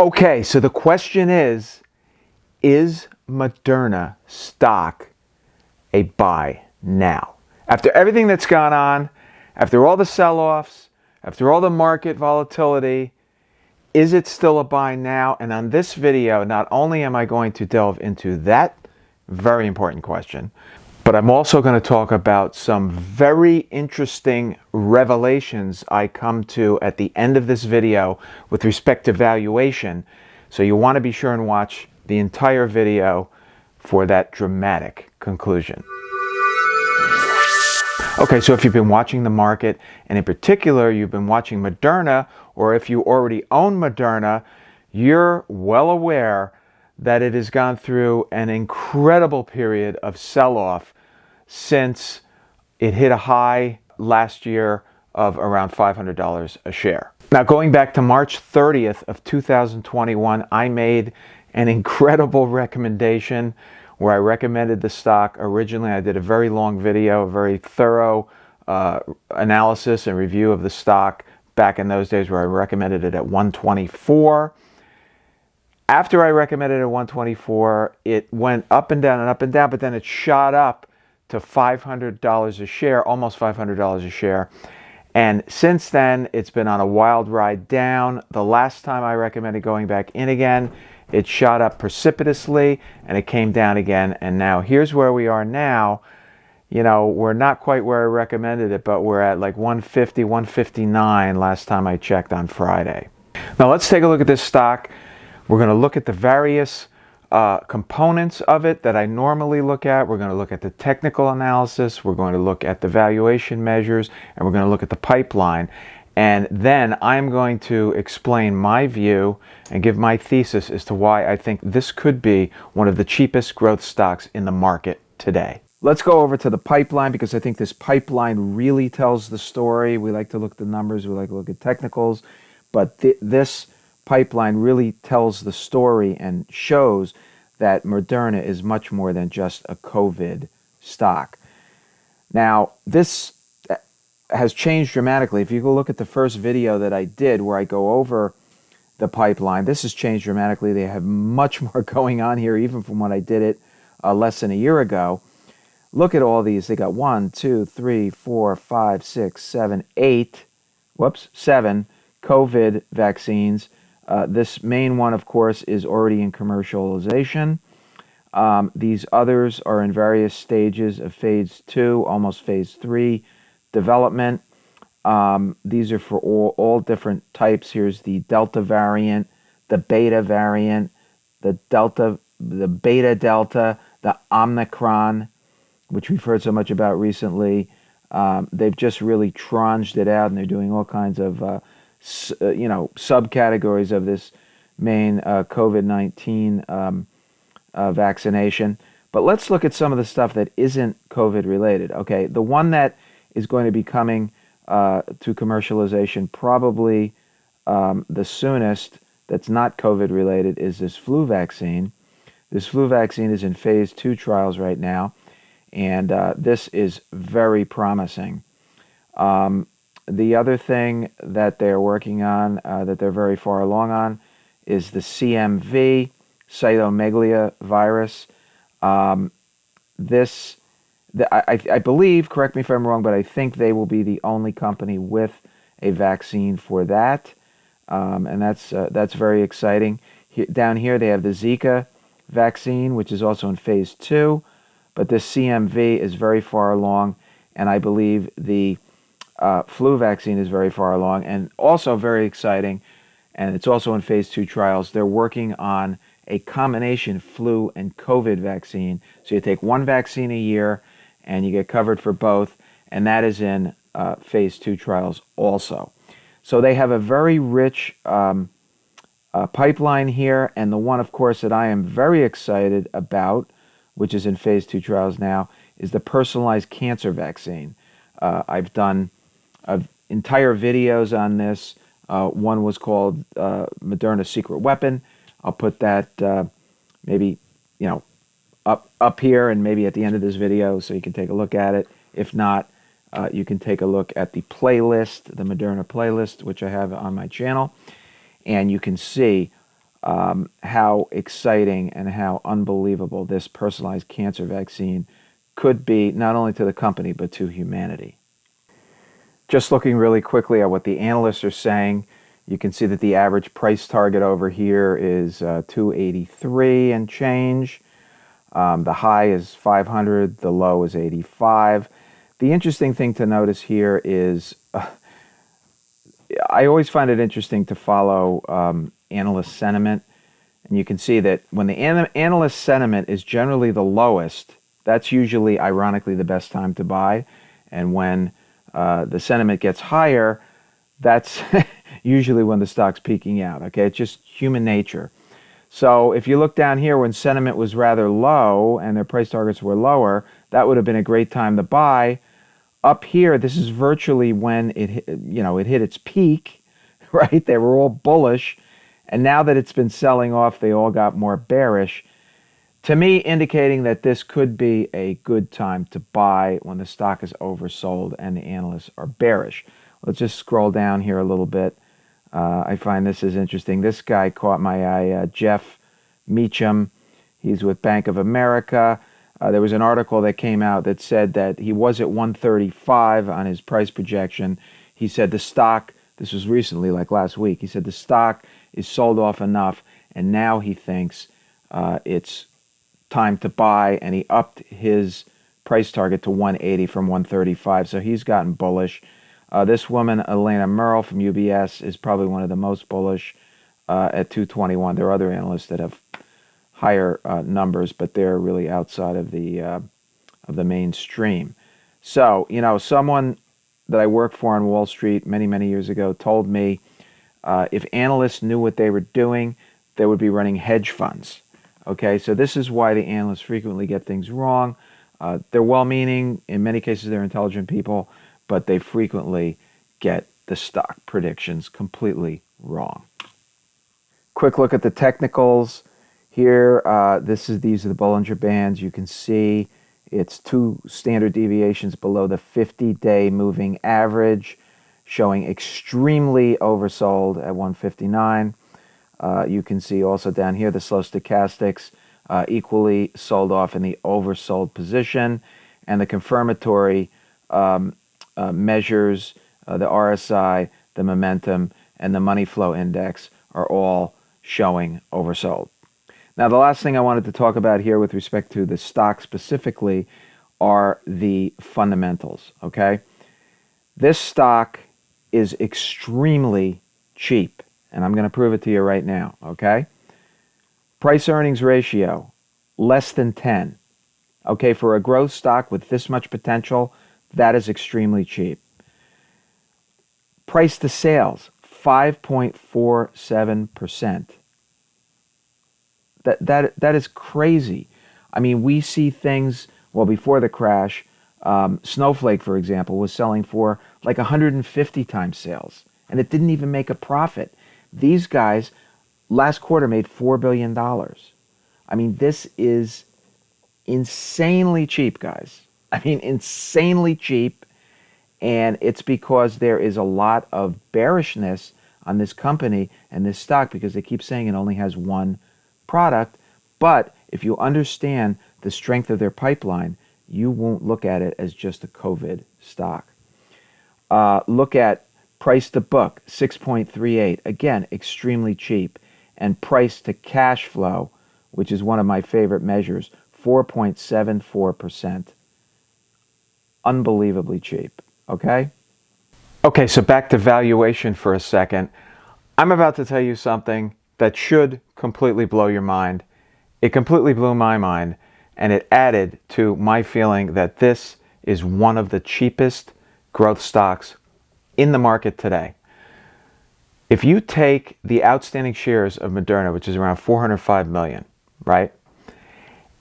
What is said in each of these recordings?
Okay, so the question is Moderna stock a buy now? After everything that's gone on, after all the sell-offs, after all the market volatility, is it still a buy now? And on this video, not only am I going to delve into that very important question, but I'm also going to talk about some very interesting revelations I come to at the end of this video with respect to valuation. So you want to be sure and watch the entire video for that dramatic conclusion. Okay, so if you've been watching the market, and in particular you've been watching Moderna, or if you already own Moderna, you're well aware that it has gone through an incredible period of sell-off since it hit a high last year of around $500 a share. Now, going back to March 30th of 2021, I made an incredible recommendation where I recommended the stock. Originally, I did a very long video, a very thorough analysis and review of the stock back in those days where I recommended it at 124. After I recommended it at 124, it went up and down, but then it shot up to $500 a share, almost $500 a share. And since then, it's been on a wild ride down. The last time I recommended going back in again, it shot up precipitously and it came down again. And now here's where we are now. You know, we're not quite where I recommended it, but we're at like 150, 159 last time I checked on Friday. Now let's take a look at this stock. We're going to look at the various components of it that I normally look at. We're going to look at the technical analysis. We're going to look at the valuation measures, and we're going to look at the pipeline. And then I'm going to explain my view and give my thesis as to why I think this could be one of the cheapest growth stocks in the market today. Let's go over to the pipeline because I think this pipeline really tells the story. We like to look at the numbers. We like to look at technicals. But this pipeline really tells the story and shows that Moderna is much more than just a COVID stock. Now, this has changed dramatically. If you go look at the first video that I did where I go over the pipeline, this has changed dramatically. They have much more going on here, even from when I did it less than a year ago. Look at all these. They got 1, 2, 3, 4, 5, 6, 7, 8, 7 COVID vaccines. This main one, of course, is already in commercialization. These others are in various stages of phase 2, almost phase 3 development. These are for all different types. Here's the Delta variant, the Beta variant, the Beta Delta, the Omicron, which we've heard so much about recently. They've just really trunged it out, and they're doing all kinds of subcategories of this main COVID-19 vaccination. But let's look at some of the stuff that isn't COVID related. Okay, the one that is going to be coming to commercialization probably the soonest that's not COVID related is this flu vaccine. This flu vaccine is in phase 2 trials right now, and this is very promising. The other thing that they're working on, that they're very far along on, is the CMV, cytomeglia virus. I believe, correct me if I'm wrong, but I think they will be the only company with a vaccine for that, and that's very exciting. Down here they have the Zika vaccine, which is also in phase 2, but this CMV is very far along, and I believe the flu vaccine is very far along, and also very exciting, and it's also in phase 2 trials. They're working on a combination flu and COVID vaccine. So you take one vaccine a year, and you get covered for both, and that is in phase 2 trials also. So they have a very rich pipeline here, and the one, of course, that I am very excited about, which is in phase 2 trials now, is the personalized cancer vaccine. I've done entire videos on this. One was called Moderna Secret Weapon. I'll put that maybe up here and maybe at the end of this video so you can take a look at it. If not, you can take a look at the playlist, the Moderna playlist, which I have on my channel, and you can see how exciting and how unbelievable this personalized cancer vaccine could be, not only to the company, but to humanity. Just looking really quickly at what the analysts are saying, you can see that the average price target over here is 283 and change. The high is 500, the low is 85. The interesting thing to notice here is, I always find it interesting to follow analyst sentiment. And you can see that when the analyst sentiment is generally the lowest, that's usually, ironically, the best time to buy. And when the sentiment gets higher, that's usually when the stock's peaking out. Okay, it's just human nature. So if you look down here when sentiment was rather low and their price targets were lower, that would have been a great time to buy. Up here, this is virtually when it hit its peak, right? They were all bullish, and now that it's been selling off, they all got more bearish. To me, indicating that this could be a good time to buy when the stock is oversold and the analysts are bearish. Let's just scroll down here a little bit. I find this is interesting. This guy caught my eye, 𝐥𝐤𝐤𝐞. He's with Bank of America. There was an article that came out that said that he was at 135 on his price projection. He said the stock, this was recently, like last week, he said the stock is sold off enough, and now he thinks it's time to buy, and he upped his price target to 180 from 135, so he's gotten bullish. This woman, Elena Merle from UBS, is probably one of the most bullish at 221. There are other analysts that have higher numbers, but they're really outside of the mainstream. So, someone that I worked for on Wall Street many, many years ago told me if analysts knew what they were doing, they would be running hedge funds. Okay, so this is why the analysts frequently get things wrong. They're well-meaning. In many cases, they're intelligent people, but they frequently get the stock predictions completely wrong. Quick look at the technicals. Here, these are the Bollinger Bands. You can see it's 2 standard deviations below the 50-day moving average, showing extremely oversold at 159. You can see also down here the slow stochastics equally sold off in the oversold position, and the confirmatory measures, the RSI, the momentum, and the money flow index are all showing oversold. Now, the last thing I wanted to talk about here with respect to the stock specifically are the fundamentals, okay? This stock is extremely cheap, and I'm going to prove it to you right now, okay? Price-earnings ratio, less than 10. Okay, for a growth stock with this much potential, that is extremely cheap. Price to sales, 5.47%. That is crazy. I mean, we see things, well, before the crash, Snowflake, for example, was selling for like 150 times sales, and it didn't even make a profit. These guys, last quarter, made $4 billion. I mean, this is insanely cheap, guys. I mean, insanely cheap, and it's because there is a lot of bearishness on this company and this stock because they keep saying it only has one product. But if you understand the strength of their pipeline, you won't look at it as just a COVID stock. Look at price to book, 6.38. Again, extremely cheap. And price to cash flow, which is one of my favorite measures, 4.74%. Unbelievably cheap, okay? Okay, so back to valuation for a second. I'm about to tell you something that should completely blow your mind. It completely blew my mind, and it added to my feeling that this is one of the cheapest growth stocks in the market today. If you take the outstanding shares of Moderna, which is around 405 million, right?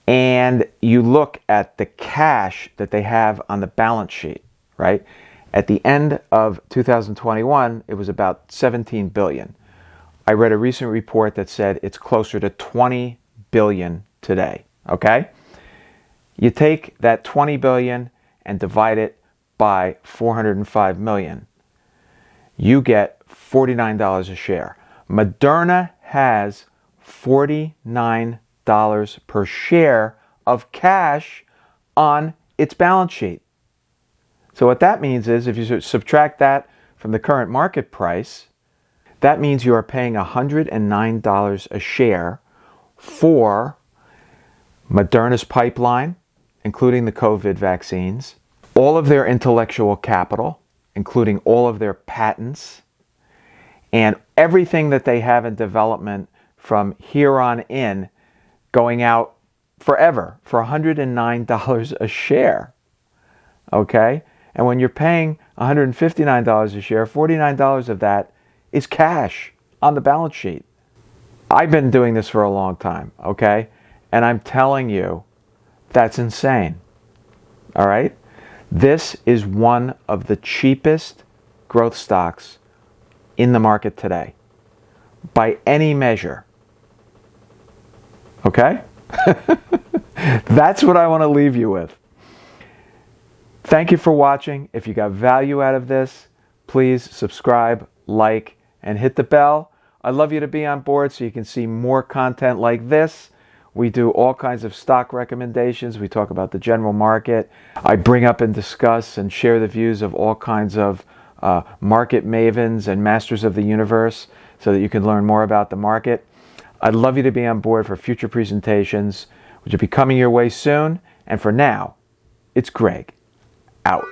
And you look at the cash that they have on the balance sheet, right? At the end of 2021, it was about 17 billion. I read a recent report that said it's closer to 20 billion today, okay? You take that 20 billion and divide it by 405 million. You get $49 a share. Moderna has $49 per share of cash on its balance sheet. So what that means is, if you subtract that from the current market price, that means you are paying $109 a share for Moderna's pipeline, including the COVID vaccines, all of their intellectual capital, including all of their patents, and everything that they have in development from here on in, going out forever for $109 a share. Okay? And when you're paying $159 a share, $49 of that is cash on the balance sheet. I've been doing this for a long time, okay? And I'm telling you, that's insane. All right? This is one of the cheapest growth stocks in the market today, by any measure. Okay? That's what I want to leave you with. Thank you for watching. If you got value out of this, please subscribe, like, and hit the bell. I'd love you to be on board so you can see more content like this. We do all kinds of stock recommendations. We talk about the general market. I bring up and discuss and share the views of all kinds of market mavens and masters of the universe so that you can learn more about the market. I'd love you to be on board for future presentations, which will be coming your way soon. And for now, it's Greg, out.